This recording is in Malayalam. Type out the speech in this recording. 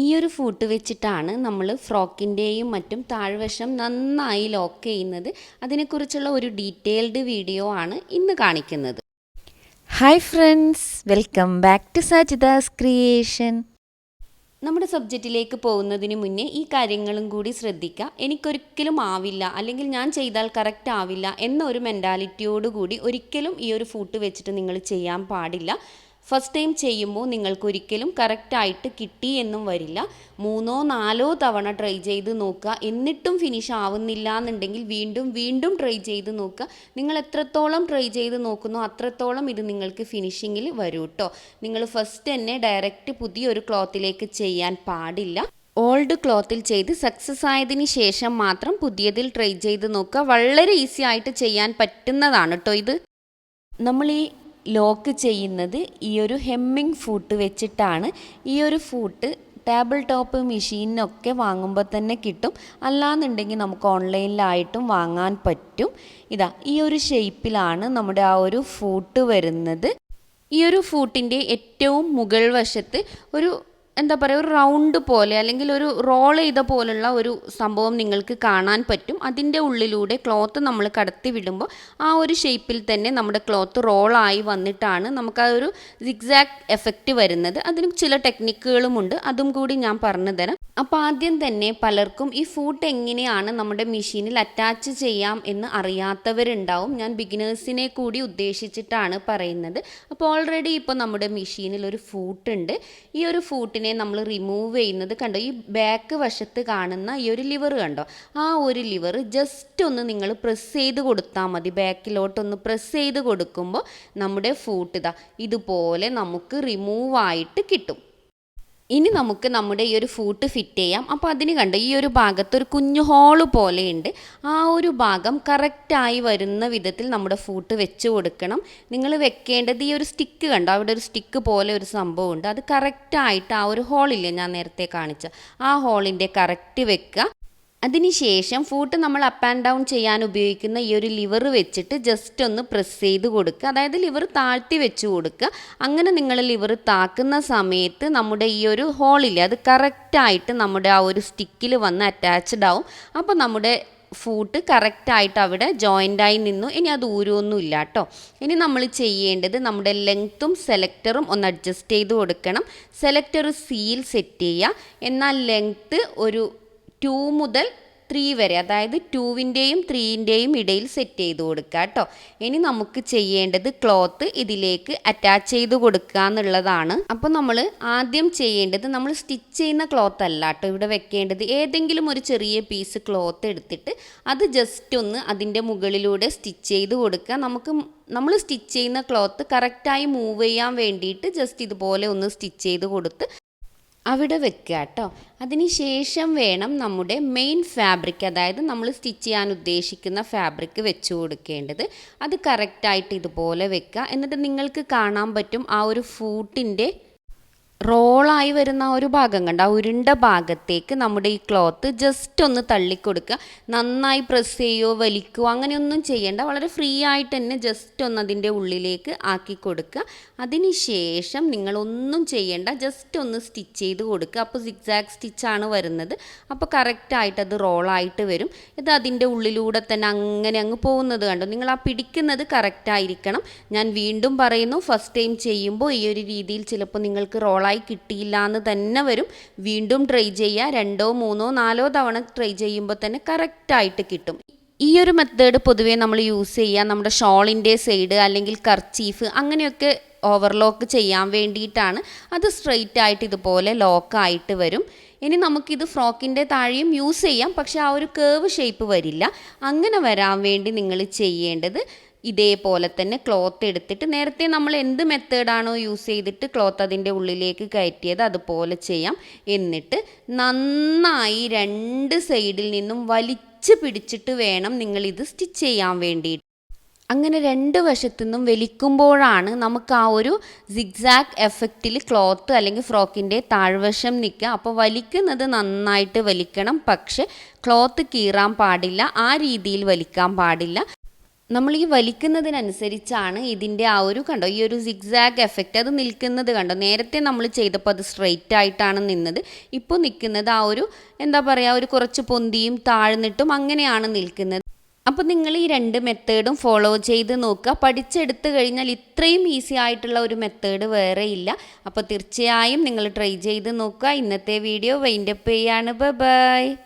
ഈ ഒരു ഫൂട്ട് വെച്ചിട്ടാണ് നമ്മൾ ഫ്രോക്കിൻ്റെയും മറ്റും താഴ്വശം നന്നായി ലോക്ക് ചെയ്യുന്നത്. അതിനെക്കുറിച്ചുള്ള ഒരു ഡീറ്റെയിൽഡ് വീഡിയോ ആണ് ഇന്ന് കാണിക്കുന്നത്. Hi friends, welcome back to Sajitha's creation. നമ്മുടെ സബ്ജക്റ്റിലേക്ക് പോകുന്നതിന് മുന്നേ ഈ കാര്യങ്ങളും കൂടി ശ്രദ്ധിക്കുക. എനിക്കൊരിക്കലും ആവില്ല, അല്ലെങ്കിൽ ഞാൻ ചെയ്താൽ കറക്റ്റ് ആവില്ല എന്നൊരു മെൻറ്റാലിറ്റിയോടുകൂടി ഒരിക്കലും ഈ ഒരു ഫൂട്ട് വെച്ചിട്ട് നിങ്ങൾ ചെയ്യാൻ പാടില്ല. ഫസ്റ്റ് ടൈം ചെയ്യുമ്പോൾ നിങ്ങൾക്കൊരിക്കലും കറക്റ്റായിട്ട് കിട്ടി എന്നും വരില്ല. 3-4 തവണ ട്രൈ ചെയ്ത് നോക്കുക. എന്നിട്ടും ഫിനിഷ് ആവുന്നില്ല എന്നുണ്ടെങ്കിൽ വീണ്ടും ട്രൈ ചെയ്ത് നോക്കുക. നിങ്ങൾ എത്രത്തോളം ട്രൈ ചെയ്ത് നോക്കുന്നോ അത്രത്തോളം ഇത് നിങ്ങൾക്ക് ഫിനിഷിങ്ങിൽ വരും കേട്ടോ. നിങ്ങൾ ഫസ്റ്റ് തന്നെ ഡയറക്റ്റ് പുതിയൊരു ക്ലോത്തിലേക്ക് ചെയ്യാൻ പാടില്ല. ഓൾഡ് ക്ലോത്തിൽ ചെയ്ത് സക്സസ് ആയതിന് ശേഷം മാത്രം പുതിയതിൽ ട്രൈ ചെയ്ത് നോക്കുക. വളരെ ഈസി ആയിട്ട് ചെയ്യാൻ പറ്റുന്നതാണ് കേട്ടോ ഇത്. നമ്മൾ ഈ ലോക്ക് ചെയ്യുന്നത് ഈ ഒരു ഹെമ്മിങ് ഫൂട്ട് വെച്ചിട്ടാണ്. ഈ ഒരു ഫൂട്ട് ടേബിൾ ടോപ്പ് മെഷീനൊക്കെ വാങ്ങുമ്പോൾ തന്നെ കിട്ടും. അല്ലാന്നുണ്ടെങ്കിൽ നമുക്ക് ഓൺലൈനിലായിട്ടും വാങ്ങാൻ പറ്റും. ഇതാ ഈ ഒരു ഷേപ്പിലാണ് നമ്മുടെ ആ ഒരു ഫൂട്ട് വരുന്നത്. ഈ ഒരു ഫൂട്ടിൻ്റെ ഏറ്റവും മുകൾ വശത്ത് ഒരു ഒരു റൗണ്ട് പോലെ അല്ലെങ്കിൽ ഒരു റോൾ ചെയ്ത പോലുള്ള ഒരു സംഭവം നിങ്ങൾക്ക് കാണാൻ പറ്റും. അതിൻ്റെ ഉള്ളിലൂടെ ക്ലോത്ത് നമ്മൾ കടത്തി വിടുമ്പോൾ ആ ഒരു ഷേപ്പിൽ തന്നെ നമ്മുടെ ക്ലോത്ത് റോളായി വന്നിട്ടാണ് നമുക്ക് ആ ഒരു സിഗ്സാഗ് എഫക്റ്റ് വരുന്നത്. അതിന് ചില ടെക്നിക്കുകളുമുണ്ട്, അതും കൂടി ഞാൻ പറഞ്ഞു തരാം. അപ്പോൾ ആദ്യം തന്നെ പലർക്കും ഈ ഫൂട്ട് എങ്ങനെയാണ് നമ്മുടെ മെഷീനിൽ അറ്റാച്ച് ചെയ്യാം എന്ന് അറിയാത്തവരുണ്ടാവും. ഞാൻ ബിഗിനേഴ്സിനെ കൂടി ഉദ്ദേശിച്ചിട്ടാണ് പറയുന്നത്. അപ്പോൾ ഓൾറെഡി ഇപ്പോൾ നമ്മുടെ മെഷീനിൽ ഒരു ഫൂട്ട് ഉണ്ട്. ഈ ഒരു ഫൂട്ടിനെ നമ്മൾ റിമൂവ് ചെയ്യുന്നത് കണ്ടോ, ഈ ബാക്ക് വശത്ത് കാണുന്ന ഈ ഒരു ലിവർ കണ്ടോ, ആ ഒരു ലിവർ ജസ്റ്റ് ഒന്ന് നിങ്ങൾ പ്രസ് ചെയ്ത് കൊടുത്താൽ മതി. ബാക്കിലോട്ടൊന്ന് പ്രസ് ചെയ്ത് കൊടുക്കുമ്പോൾ നമ്മുടെ ഫൂട്ട് ഇതുപോലെ നമുക്ക് റിമൂവ് ആയിട്ട് കിട്ടും. ഇനി നമുക്ക് നമ്മുടെ ഈ ഒരു ഫൂട്ട് ഫിറ്റ് ചെയ്യാം. അപ്പോൾ അതിന് കണ്ട് ഈ ഒരു ഭാഗത്ത് ഒരു കുഞ്ഞു ഹോള് പോലെയുണ്ട്. ആ ഒരു ഭാഗം കറക്റ്റായി വരുന്ന വിധത്തിൽ നമ്മുടെ ഫൂട്ട് വെച്ച് കൊടുക്കണം. നിങ്ങൾ വെക്കേണ്ടത് ഈ ഒരു സ്റ്റിക്ക് കണ്ടോ, അവിടെ ഒരു സ്റ്റിക്ക് പോലെ ഒരു സംഭവമുണ്ട്. അത് കറക്റ്റായിട്ട് ആ ഒരു ഹോളില്ലേ ഞാൻ നേരത്തെ കാണിച്ച ആ ഹോളിൻ്റെ കറക്റ്റ് വെക്കുക. അതിനുശേഷം ഫൂട്ട് നമ്മൾ അപ്പ് ആൻഡ് ഡൗൺ ചെയ്യാൻ ഉപയോഗിക്കുന്ന ഈ ഒരു ലിവർ വെച്ചിട്ട് ജസ്റ്റ് ഒന്ന് പ്രസ് ചെയ്ത് കൊടുക്കുക. അതായത് ലിവർ താഴ്ത്തി വെച്ച് കൊടുക്കുക. അങ്ങനെ നിങ്ങൾ ലിവർ താക്കുന്ന സമയത്ത് നമ്മുടെ ഈ ഒരു ഹോളില്ലേ അത് കറക്റ്റായിട്ട് നമ്മുടെ ആ ഒരു സ്റ്റിക്കിൽ വന്ന് അറ്റാച്ച്ഡ് ആവും. അപ്പോൾ നമ്മുടെ ഫൂട്ട് കറക്റ്റായിട്ട് അവിടെ ജോയിൻ്റായി നിന്നു. ഇനി അത് ഊരൊന്നും ഇല്ല കേട്ടോ. ഇനി നമ്മൾ ചെയ്യേണ്ടത് നമ്മുടെ ലെങ്ത്തും സെലക്ടറും ഒന്ന് അഡ്ജസ്റ്റ് ചെയ്ത് കൊടുക്കണം. സെലക്ടർ സീൽ സെറ്റ് ചെയ്യുക. എന്നാൽ ലെങ്ത്ത് ഒരു 2 മുതൽ 3 വരെ, അതായത് 2-ൻ്റെയും 3-ൻ്റെയും ഇടയിൽ സെറ്റ് ചെയ്ത് കൊടുക്കുക കേട്ടോ. ഇനി നമുക്ക് ചെയ്യേണ്ടത് ക്ലോത്ത് ഇതിലേക്ക് അറ്റാച്ച് ചെയ്ത് കൊടുക്കുക എന്നുള്ളതാണ്. അപ്പോൾ നമ്മൾ ആദ്യം ചെയ്യേണ്ടത്, നമ്മൾ സ്റ്റിച്ച് ചെയ്യുന്ന ക്ലോത്ത് അല്ല കേട്ടോ ഇവിടെ വെക്കേണ്ടത്. ഏതെങ്കിലും ഒരു ചെറിയ പീസ് ക്ലോത്ത് എടുത്തിട്ട് അത് ജസ്റ്റ് ഒന്ന് അതിൻ്റെ മുകളിലൂടെ സ്റ്റിച്ച് ചെയ്ത് കൊടുക്കുക. നമ്മൾ സ്റ്റിച്ച് ചെയ്യുന്ന ക്ലോത്ത് കറക്റ്റായി മൂവ് ചെയ്യാൻ വേണ്ടിയിട്ട് ജസ്റ്റ് ഇതുപോലെ ഒന്ന് സ്റ്റിച്ച് ചെയ്ത് കൊടുത്ത് അവിടെ വെക്കുക കേട്ടോ. അതിന് ശേഷം വേണം നമ്മുടെ മെയിൻ ഫാബ്രിക്, അതായത് നമ്മൾ സ്റ്റിച്ച് ചെയ്യാൻ ഉദ്ദേശിക്കുന്ന ഫാബ്രിക് വെച്ച് കൊടുക്കേണ്ടത്. അത് കറക്റ്റായിട്ട് ഇതുപോലെ വെക്കുക. എന്നിട്ട് നിങ്ങൾക്ക് കാണാൻ പറ്റും ആ ഒരു ഫൂട്ടിൻ്റെ റോളായി വരുന്ന ആ ഒരു ഭാഗം കണ്ട, ആ ഉരുണ്ട ഭാഗത്തേക്ക് നമ്മുടെ ഈ ക്ലോത്ത് ജസ്റ്റ് ഒന്ന് തള്ളിക്കൊടുക്കുക. നന്നായി പ്രസ് ചെയ്യുകയോ വലിക്കുകയോ അങ്ങനെയൊന്നും ചെയ്യേണ്ട. വളരെ ഫ്രീ ആയിട്ട് തന്നെ ജസ്റ്റ് ഒന്ന് അതിൻ്റെ ഉള്ളിലേക്ക് ആക്കി കൊടുക്കുക. അതിന് ശേഷം നിങ്ങളൊന്നും ചെയ്യേണ്ട, ജസ്റ്റ് ഒന്ന് സ്റ്റിച്ച് ചെയ്ത് കൊടുക്കുക. അപ്പോൾ സിഗ്സാഗ് സ്റ്റിച്ചാണ് വരുന്നത്. അപ്പോൾ കറക്റ്റായിട്ട് അത് റോളായിട്ട് വരും. ഇത് അതിൻ്റെ ഉള്ളിലൂടെ തന്നെ അങ്ങനെ അങ്ങ് പോകുന്നത് കണ്ടോ. നിങ്ങൾ ആ പിടിക്കുന്നത് കറക്റ്റായിരിക്കണം. ഞാൻ വീണ്ടും പറയുന്നു, ഫസ്റ്റ് ടൈം ചെയ്യുമ്പോൾ ഈ ഒരു രീതിയിൽ ചിലപ്പോൾ നിങ്ങൾക്ക് റോളായി കിട്ടിയില്ല എന്ന് തന്നെ വരും. വീണ്ടും ട്രൈ ചെയ്യുക. 2, 3, 4 തവണ ട്രൈ ചെയ്യുമ്പോൾ തന്നെ കറക്റ്റായിട്ട് കിട്ടും. ഈ ഒരു മെത്തേഡ് പൊതുവേ നമ്മൾ യൂസ് ചെയ്യുക നമ്മുടെ ഷോളിൻ്റെ സൈഡ് അല്ലെങ്കിൽ കർച്ചീഫ് അങ്ങനെയൊക്കെ ഓവർലോക്ക് ചെയ്യാൻ വേണ്ടിയിട്ടാണ്. അത് സ്ട്രെയിറ്റ് ആയിട്ട് ഇതുപോലെ ലോക്കായിട്ട് വരും. ഇനി നമുക്കിത് ഫ്രോക്കിൻ്റെ താഴെയും യൂസ് ചെയ്യാം, പക്ഷേ ആ ഒരു കേവ് ഷേപ്പ് വരില്ല. അങ്ങനെ വരാൻ വേണ്ടി നിങ്ങൾ ചെയ്യേണ്ടത് ഇതേപോലെ തന്നെ ക്ലോത്ത് എടുത്തിട്ട്, നേരത്തെ നമ്മൾ എന്ത് മെത്തേഡാണോ യൂസ് ചെയ്തിട്ട് ക്ലോത്ത് അതിൻ്റെ ഉള്ളിലേക്ക് കയറ്റിയത് അതുപോലെ ചെയ്യാം. എന്നിട്ട് നന്നായി 2 സൈഡിൽ നിന്നും വലിച്ച് പിടിച്ചിട്ട് വേണം നിങ്ങളിത് സ്റ്റിച്ച് ചെയ്യാൻ വേണ്ടിയിട്ട്. അങ്ങനെ 2 വശത്തു നിന്നും വലിക്കുമ്പോഴാണ് നമുക്ക് ആ ഒരു സിഗ്സാഗ് എഫക്റ്റിൽ ക്ലോത്ത് അല്ലെങ്കിൽ ഫ്രോക്കിൻ്റെ താഴ്വശം നിൽക്കുക. അപ്പോൾ വലിക്കുന്നത് നന്നായിട്ട് വലിക്കണം, പക്ഷെ ക്ലോത്ത് കീറാൻ പാടില്ല, ആ രീതിയിൽ വലിക്കാൻ പാടില്ല. നമ്മൾ ഈ വലിക്കുന്നതിനനുസരിച്ചാണ് ഇതിൻ്റെ ആ ഒരു കണ്ടോ ഈ ഒരു സിഗ്സാഗ് എഫക്റ്റ് അത് നിൽക്കുന്നത് കണ്ടോ. നേരത്തെ നമ്മൾ ചെയ്തപ്പോൾ അത് സ്ട്രെയിറ്റ് ആയിട്ടാണ് നിന്നത്. ഇപ്പോൾ നിൽക്കുന്നത് ആ ഒരു എന്താ പറയുക ഒരു കുറച്ച് പൊന്തിയും താഴ്ന്നിട്ടും അങ്ങനെയാണ് നിൽക്കുന്നത്. അപ്പോൾ നിങ്ങൾ ഈ 2 മെത്തേഡും ഫോളോ ചെയ്ത് നോക്കുക. പഠിച്ചെടുത്ത് കഴിഞ്ഞാൽ ഇത്രയും ഈസി ആയിട്ടുള്ള ഒരു മെത്തേഡ് വേറെ ഇല്ല. അപ്പോൾ തീർച്ചയായും നിങ്ങൾ ട്രൈ ചെയ്ത് നോക്കുക. ഇന്നത്തെ വീഡിയോ വൈൻഡപ്പ് ചെയ്യാണ്. ബൈ.